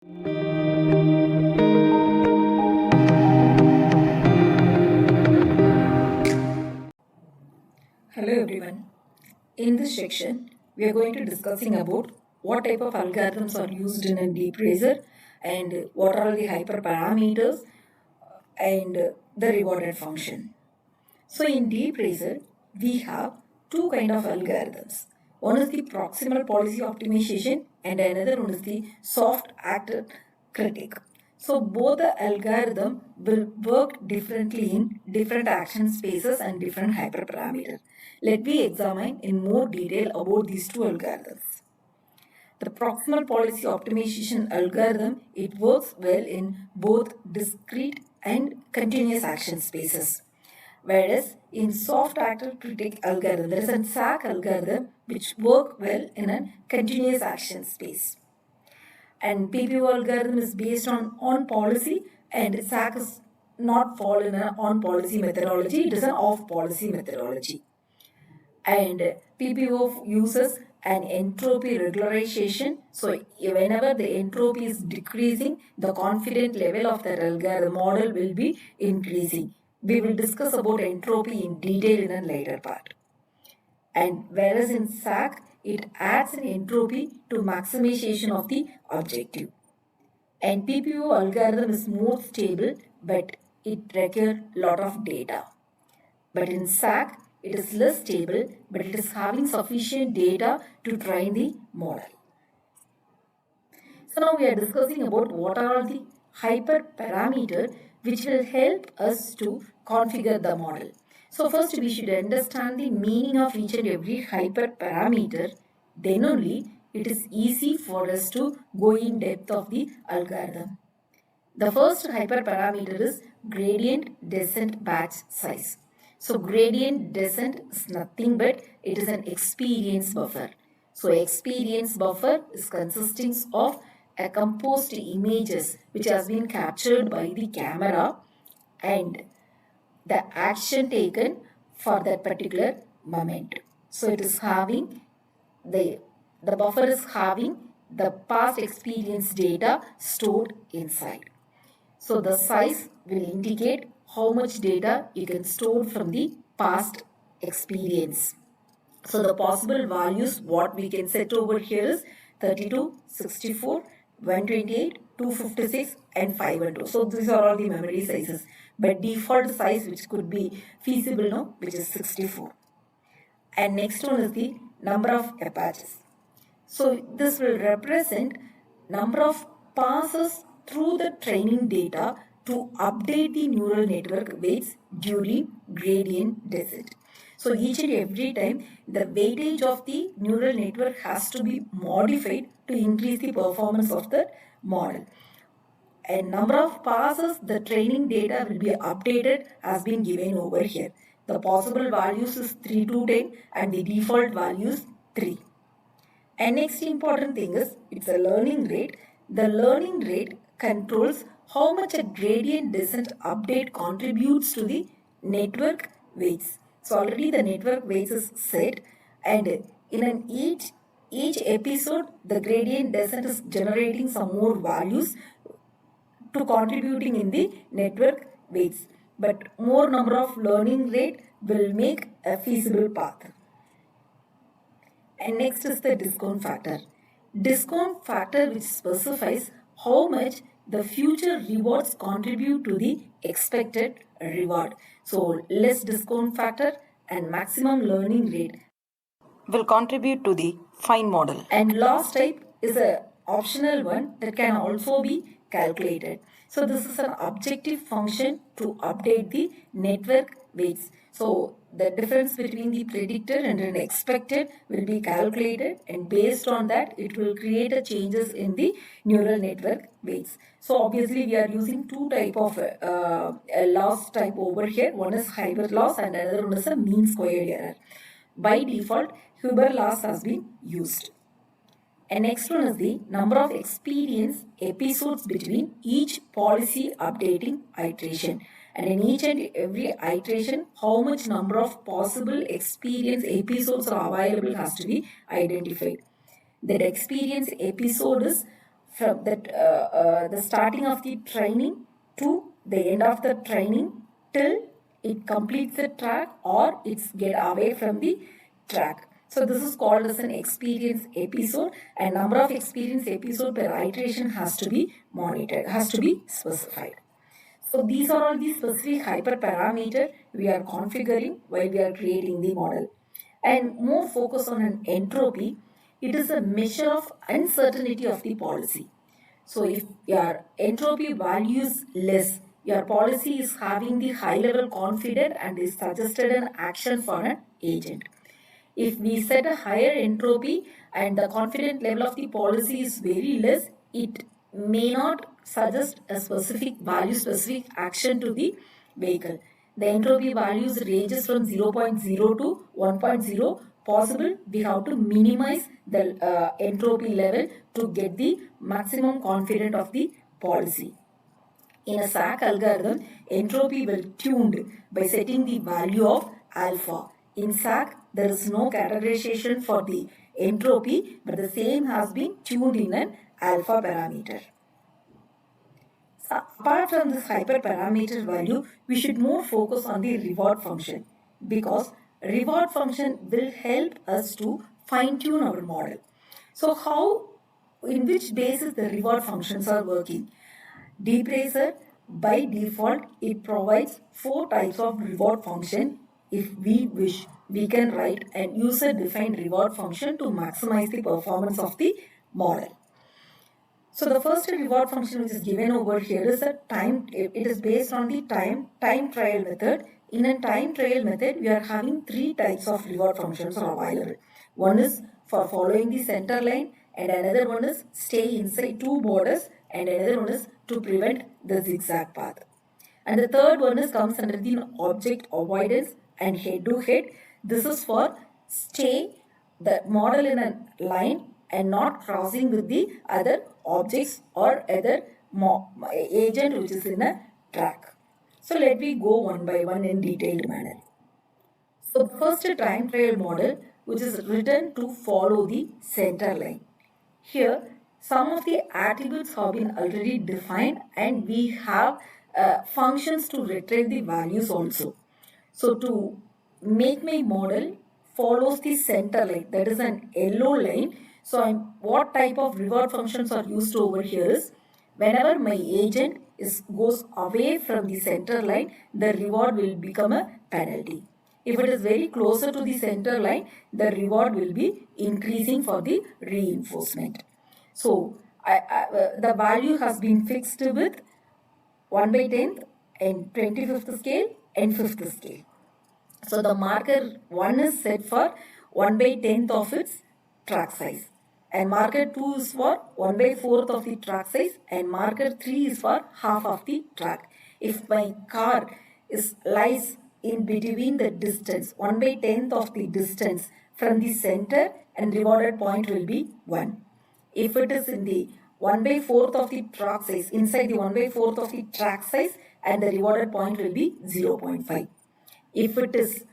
Hello everyone. In this section, we are going to discussing about what type of algorithms are used in a deep razor and what are the hyperparameters and the rewarded function. So in deep razor, we have two kind of algorithms. One is the proximal policy optimization and another one is the soft actor critic. So both the algorithm will work differently in different action spaces and different hyperparameters. Let me examine in more detail about these two algorithms. The proximal policy optimization algorithm, it works well in both discrete and continuous action spaces. Whereas in soft actor critic algorithm, there is a SAC algorithm which work well in a continuous action space. And PPO algorithm is based on policy and SAC is not fall in an on policy methodology, it is an off policy methodology. And PPO uses an entropy regularization. So whenever the entropy is decreasing, the confidence level of the algorithm model will be increasing. We will discuss about entropy in detail in a later part. And whereas in SAC, it adds an entropy to maximization of the objective. And PPO algorithm is more stable, but it requires lot of data. But in SAC, it is less stable, but it is having sufficient data to train the model. So now we are discussing about what are the hyperparameters which will help us to configure the model. So first we should understand the meaning of each and every hyperparameter. Then only it is easy for us to go in depth of the algorithm. The first hyperparameter is gradient descent batch size. So gradient descent is nothing but it is an experience buffer. So experience buffer is consisting of a composed images which has been captured by the camera and the action taken for that particular moment. So it is having the buffer is having the past experience data stored inside. So the size will indicate how much data you can store from the past experience. So the possible values what we can set over here is 32, 64, 128, 256 and 512. So these are all the memory sizes. But default size which could be feasible now which is 64. And next one is the number of apertures. So this will represent number of passes through the training data to update the neural network weights during gradient descent. So each and every time the weightage of the neural network has to be modified to increase the performance of the model. A number of passes the training data will be updated has been given over here. The possible values is 3 to 10 and the default values 3. And next important thing is it's a learning rate. The learning rate controls how much a gradient descent update contributes to the network weights. So already the network weights is set and in an each episode the gradient descent is generating some more values to contributing in the network weights. But more number of learning rate will make a feasible path. And next is the discount factor. Discount factor which specifies how much the future rewards contribute to the expected reward. So less discount factor and maximum learning rate will contribute to the fine model. And loss type is a optional one that can also be calculated. So this is an objective function to update the network weights. So the difference between the predicted and an expected will be calculated and based on that it will create a changes in the neural network weights. So obviously we are using two type of loss type over here. One is Hilbert loss and another one is a mean squared error. By default, Hilbert loss has been used. And next one is the number of experience episodes between each policy updating iteration. And in each and every iteration, how much number of possible experience episodes are available has to be identified. That experience episode is from the starting of the training to the end of the training till it completes the track or it's get away from the track. So this is called as an experience episode, and number of experience episode per iteration has to be monitored, has to be specified. So these are all the specific hyperparameter we are configuring while we are creating the model. And more focus on an entropy, it is a measure of uncertainty of the policy. So if your entropy value is less, your policy is having the high level confidence and is suggested an action for an agent. If we set a higher entropy and the confidence level of the policy is very less, it may not suggest a specific value, specific action to the vehicle. The entropy values ranges from 0.0 to 1.0. Possible, we have to minimize the entropy level to get the maximum confidence of the policy. In a SAC algorithm, entropy will tuned by setting the value of alpha. In SAC, there is no categorization for the entropy, but the same has been tuned in an alpha parameter. So apart from this hyperparameter value, we should more focus on the reward function, because reward function will help us to fine-tune our model. So how, in which basis the reward functions are working? DeepRaiser, by default, it provides 4 types of reward function. If we wish, we can write an user-defined reward function to maximize the performance of the model. So the first reward function which is given over here is a time. It is based on the time trial method. In a time trial method, we are having 3 types of reward functions are available. One is for following the center line, and another one is stay inside 2 borders, and another one is to prevent the zigzag path. And the third one is comes under the object avoidance and head to head. This is for stay the model in a line and not crossing with the other objects or other agent which is in a track. So let me go one by one in detailed manner. So the first time trial model which is written to follow the center line. Here some of the attributes have been already defined and we have functions to retrieve the values also. So to make my model follows the center line, that is an yellow line. So what type of reward functions are used over here is whenever my agent goes away from the center line, the reward will become a penalty. If it is very closer to the center line, the reward will be increasing for the reinforcement. So the value has been fixed with 1 by 10th and 25th scale and 5th scale. So the marker 1 is set for 1 by 10th of its track size, and marker 2 is for 1 by 4th of the track size, and marker 3 is for half of the track. If my car lies in between the distance 1 by 10th of the distance from the center, and rewarded point will be 1. If it is in the 1 by 4th of the track size, inside the 1 by 4th of the track size, and the rewarded point will be 0.5. If it is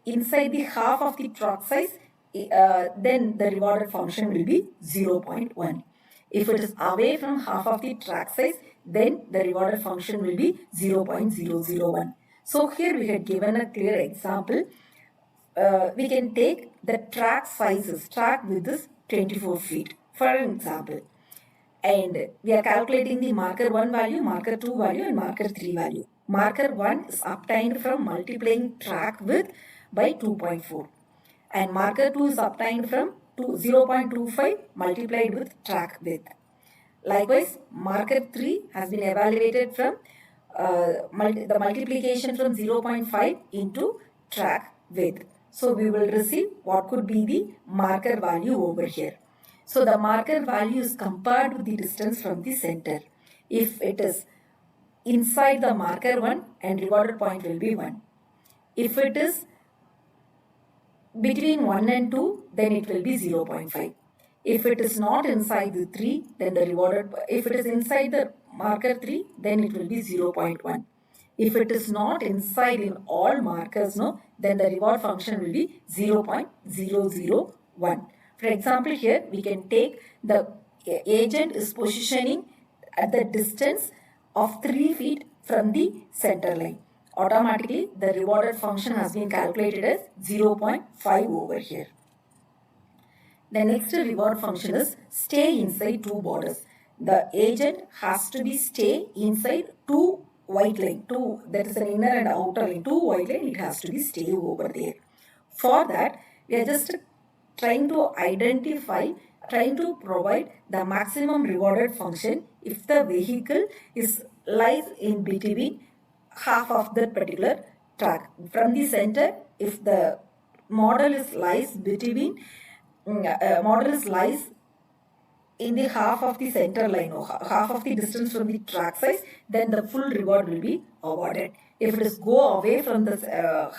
inside the half of the track size, then the rewarded function will be 0.1. If it is away from half of the track size, then the rewarded function will be 0.001. So here we had given a clear example. We can take the track sizes, track width is 24 feet for an example. And we are calculating the marker 1 value, marker 2 value and marker 3 value. Marker 1 is obtained from multiplying track width by 2.4. And marker 2 is obtained from 0.25 multiplied with track width. Likewise, marker 3 has been evaluated from the multiplication from 0.5 into track width. So we will receive what could be the marker value over here. So the marker value is compared with the distance from the center. If it is inside the marker 1, and rewarded point will be 1. If it is between 1 and 2, then it will be 0.5. If it is not inside the 3, then the rewarded, if it is inside the marker 3, then it will be 0.1. If it is not inside in all markers, no, then the reward function will be 0.001. For example, here we can take the agent is positioning at the distance of 3 feet from the center line. Automatically, the rewarded function has been calculated as 0.5 over here. The next reward function is stay inside two borders. The agent has to be stay inside two white line. That is an inner and outer line. Two white line, it has to be stay over there. For that, we are just trying to provide the maximum rewarded function if the vehicle lies in between half of that particular track. From the center, if the model lies in the half of the center line or half of the distance from the track size, then the full reward will be awarded. If it is go away from the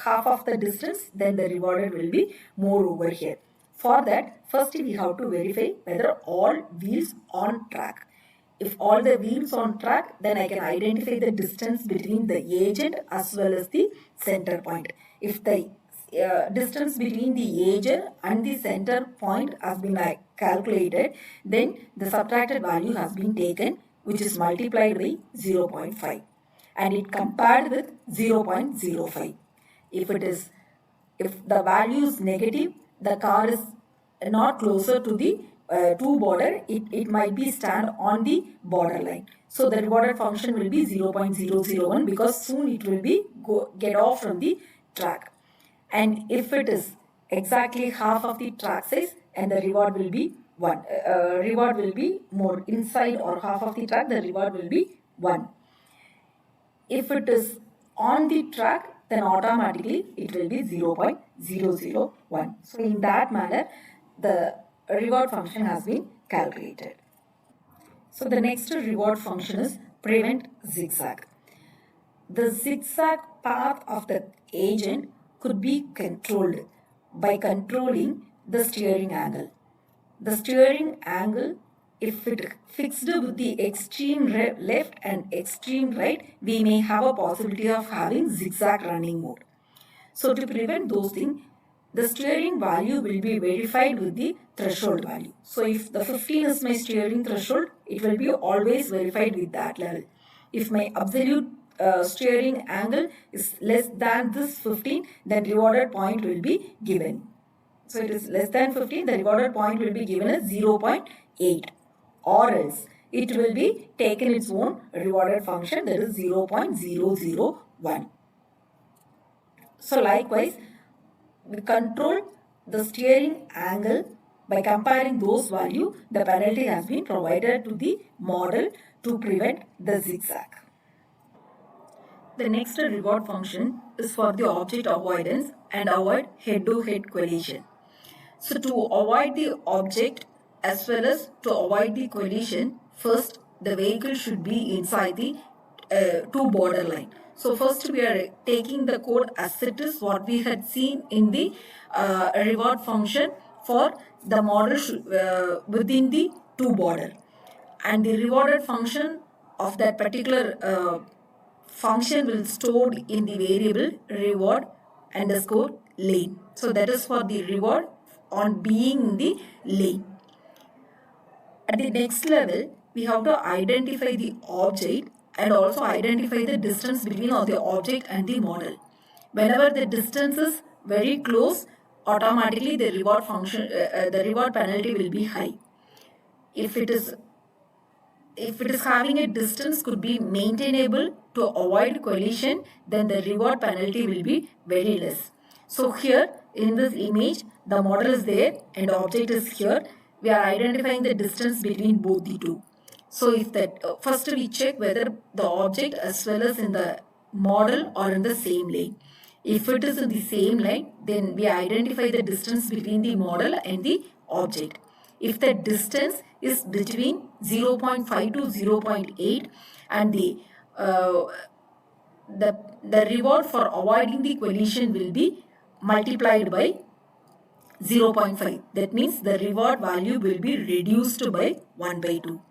half of the distance, then the rewarded will be more over here. For that, first we have to verify whether all wheels on track. If all the wheels on track, then I can identify the distance between the agent as well as the center point. If the distance between the agent and the center point has been calculated, then the subtracted value has been taken, which is multiplied by 0.5 and it compared with 0.05. If the value is negative, the car is not closer to the two border, it might be stand on the borderline. So the rewarded function will be 0.001 because soon it will be get off from the track. And if it is exactly half of the track size, and the reward will be 1. Reward will be more inside or half of the track, the reward will be 1. If it is on the track, then automatically it will be 0.001. So in that manner, the reward function has been calculated. So the next reward function is prevent zigzag. The zigzag path of the agent could be controlled by controlling the steering angle. The steering angle, if it fixed with the extreme left and extreme right, we may have a possibility of having zigzag running mode. So to prevent those things, the steering value will be verified with the threshold value. So if the 15 is my steering threshold, it will be always verified with that level. If my absolute steering angle is less than this 15, then rewarded point will be given. So it is less than 15, the rewarded point will be given as 0.8, or else it will be taken its own rewarded function, that is 0.001. So likewise, we control the steering angle by comparing those values. The penalty has been provided to the model to prevent the zigzag. The next reward function is for the object avoidance and avoid head-to-head collision. So to avoid the object as well as to avoid the collision, first the vehicle should be inside the two borderline. So first we are taking the code as it is, what we had seen in the reward function for the model within the two border. And the rewarded function of that particular function will stored in the variable reward underscore lane. So that is for the reward on being in the lane. At the next level, we have to identify the object and also identify the distance between the object and the model. Whenever the distance is very close, automatically the reward function, the reward penalty will be high. If it is having a distance could be maintainable to avoid collision, then the reward penalty will be very less. So here in this image, the model is there and the object is here. We are identifying the distance between both the two. So if that first we check whether the object as well as in the model are in the same lane. If it is in the same line, then we identify the distance between the model and the object. If the distance is between 0.5 to 0.8 and the reward for avoiding the collision will be multiplied by 0.5. That means the reward value will be reduced by 1 by 2.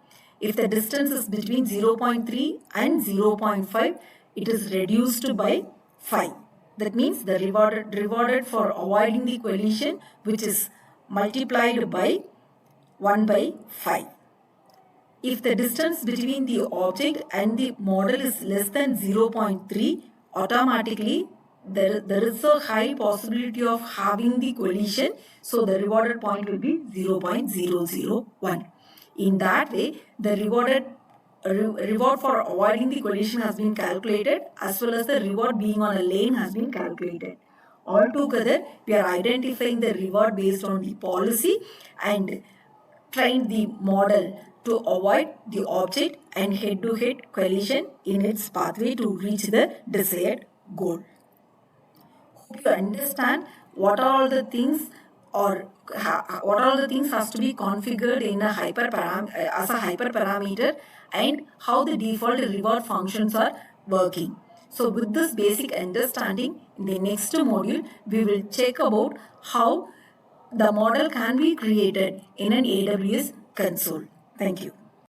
If the distance is between 0.3 and 0.5, it is reduced by 5. That means the rewarded for avoiding the collision, which is multiplied by 1 by 5. If the distance between the object and the model is less than 0.3, automatically there is a high possibility of having the collision. So the rewarded point will be 0.001. In that way, the reward for avoiding the collision has been calculated, as well as the reward being on a lane has been calculated. Altogether, we are identifying the reward based on the policy and train the model to avoid the object and head-to-head collision in its pathway to reach the desired goal. Hope you understand what are all the things, or what all the things has to be configured in a as a hyperparameter, and how the default reward functions are working. So with this basic understanding, in the next module, we will check about how the model can be created in an AWS console. Thank you.